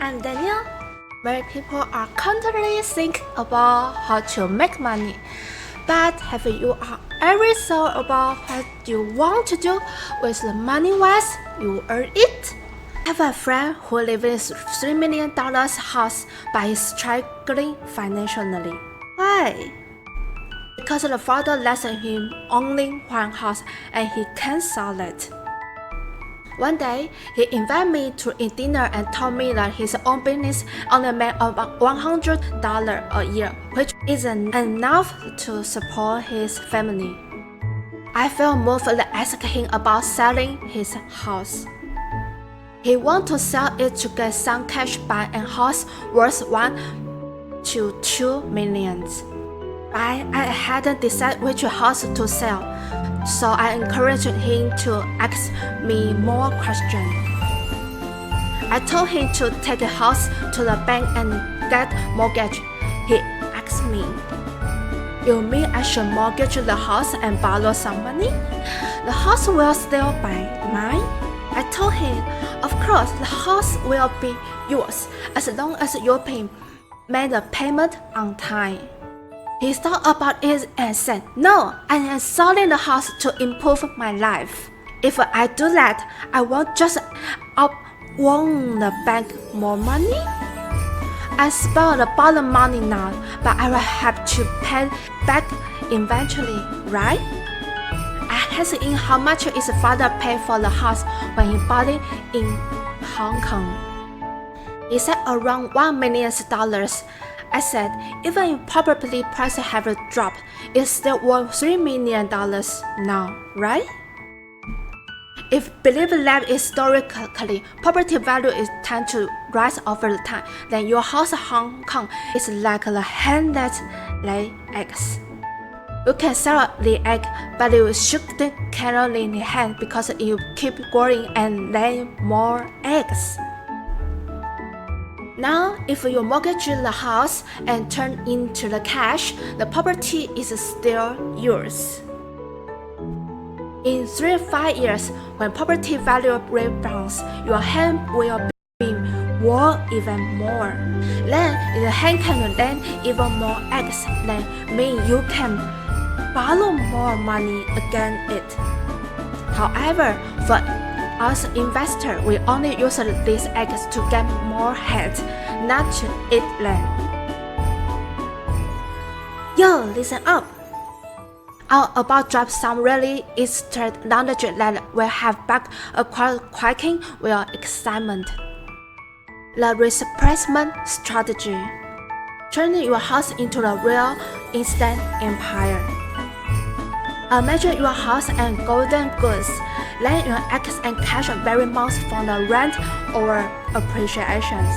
I'm Daniel. Many people are constantly think about how to make money, but have you ever thought about what you want to do with the money once you earn it? I have a friend who lives in $3 million house but is struggling financially. Why? Because the father left him only one house and he can't sell it. One day, he invited me to eat dinner and told me that his own business only made about $100 a year, which isn't enough to support his family. I felt moved to ask him about selling his house. He wanted to sell it to get some cash buy a house worth $1 to $2 million. I hadn't decided which house to sell, so I encouraged him to ask me more questions. I told him to take the house to the bank and get mortgage. He asked me, "You mean I should mortgage the house and borrow some money? The house will still be mine?" I told him, "Of course, the house will be yours as long as you make the payment on time." He thought about it and said, "No, I am selling the house to improve my life. If I do that, I won't just owe the bank more money. I spent the borrowed money now, but I will have to pay back eventually, right?" I asked him how much his father paid for the house when he bought it in Hong Kong. He said around $1 million. I said, "Even if property prices have dropped, it's still worth $3 million now, right?" If believe that historically property value is tend to rise over the time, then your house in Hong Kong is like a hen that lay eggs. You can sell the egg, but you shouldn't carry the hen because it will keep growing and laying more eggs. Now, if you mortgage the house and turn into the cash, the property is still yours. In 3 to 5 years, when property value rebounds, your hen will be worth even more. Then, if the hen can lay even more eggs, then means you can borrow more money against it. However, for as investors, we only use these eggs to get more heads, not to eat them. Yo, listen up! I'm about to drop some really interesting knowledge that will have back a quaking with excitement. The replacement strategy. Turning your house into a real instant empire. Imagine your house and golden goods. Then your eggs and cash vary months from the rent or appreciations.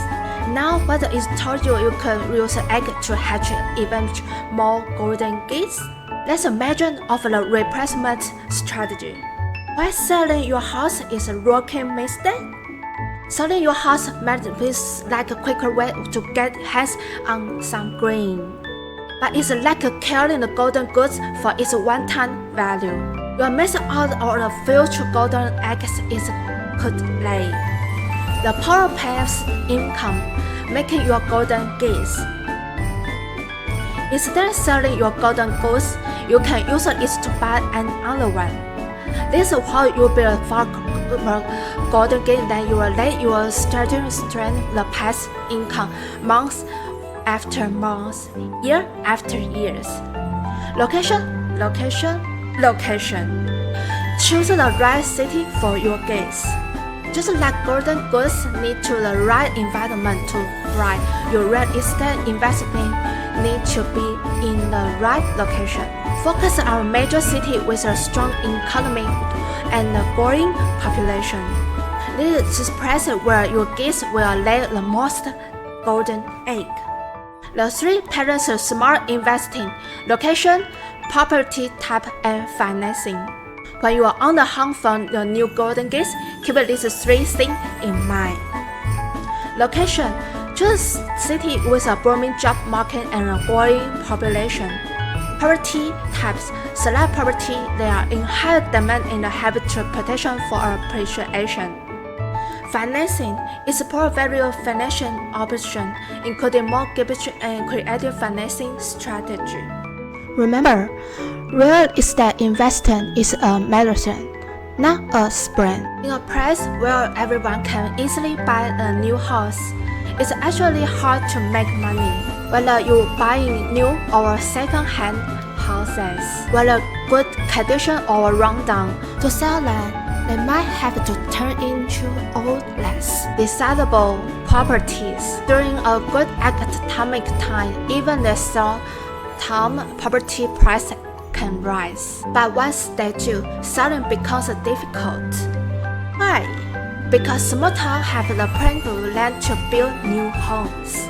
Now, whether it's told you can use an egg to hatch even more golden geese. Let's imagine of the replacement strategy. Why selling your house is a rookie mistake? Selling your house might be like a quicker way to get hands on some green, but it's like carrying the golden goods for its one-time value. You are missing out on the future golden eggs it could lay. The power passive income, making your golden geese. Instead of selling your golden goose, you can use it to buy another one. This is how you build far golden geese. Then you will let your starting strength the passive income month after month, year after years. Location, location, location. Choose the right city for your geese. Just like golden goose need to the right environment to thrive, your real estate investment need to be in the right location. Focus on a major city with a strong economy and a growing population. This is the place where your geese will lay the most golden egg. The 3 patterns of smart investing: location, property type, and financing. When you are on the hunt for the new golden geese, keep these 3 things in mind. Location. Choose a city with a booming job market and a growing population. Property types. Select property that are in high demand and have potential for appreciation. financing is support various financial options, including mortgage and creative financing strategy. Remember, real estate investing is a marathon, not a sprint. In a place where everyone can easily buy a new house, it's actually hard to make money. Whether you're buying new or second-hand houses, whether good condition or rundown, to sell land, they might have to turn into old, less desirable properties. During a good economic time, even the short-term property price can rise. But once they do, selling becomes difficult. Why? Because small towns have the plenty land to build new homes.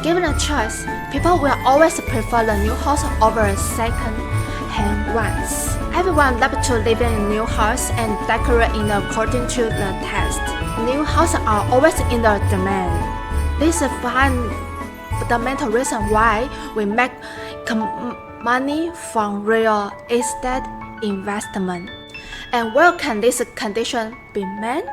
Given a choice, people will always prefer the new house over second-hand ones. Everyone loves to live in a new house and decorate it according to the taste. New houses are always in the demand. This is one fundamental reason why we make money from real estate investment. And where can this condition be met?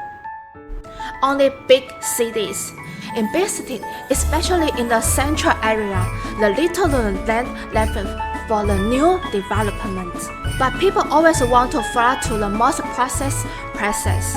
Only big cities. In big cities, especially in the central area, the little land left for the new development. But people always want to fly to the most processed places.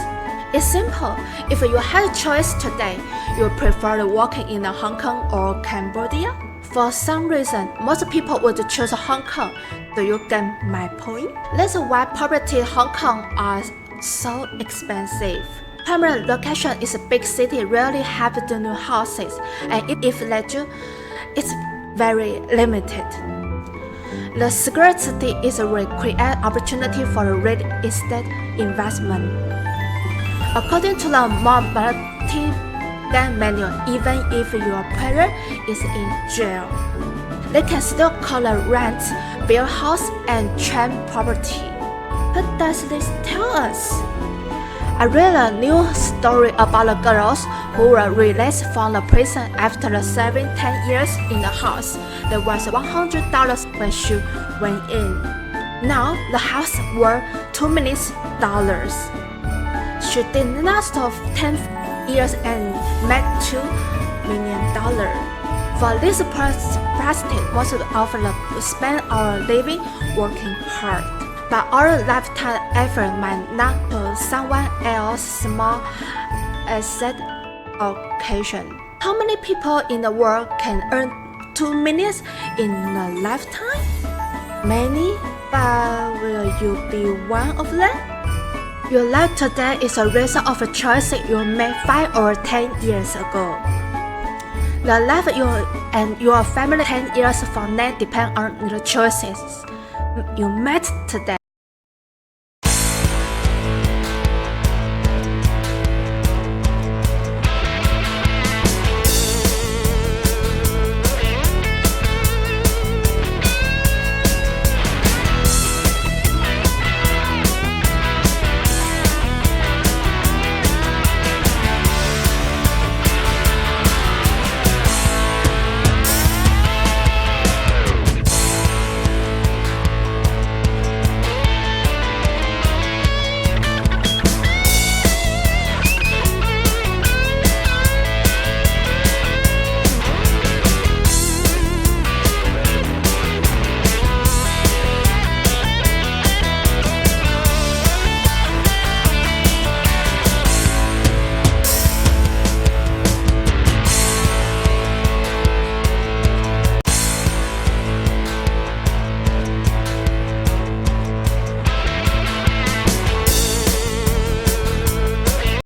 It's simple. If you had a choice today, you prefer working in Hong Kong or Cambodia? For some reason, most people would choose Hong Kong. Do you get my point? That's why property in Hong Kong are so expensive. Primary location is a big city rarely have the new houses, and if they do, it's very limited. The scarcity is a create opportunity for real estate investment. According to the multi-land manual, even if your parent is in jail, they can still collect rent, build house, and train property. What does this tell us? I read a new story about the girls who were released from the prison after serving 10 years in the house. There was $100 when she went in. Now the house worth $2 million. She did not serve 10 years and made $2 million. For this practice, most of us spend our living working hard. But our lifetime effort might not to someone else's small asset occasion. How many people in the world can earn $2 million in a lifetime? Many, but will you be one of them? Your life today is a result of a choice you made 5 or 10 years ago. The life you and your family 10 years from now depend on the choices you made today.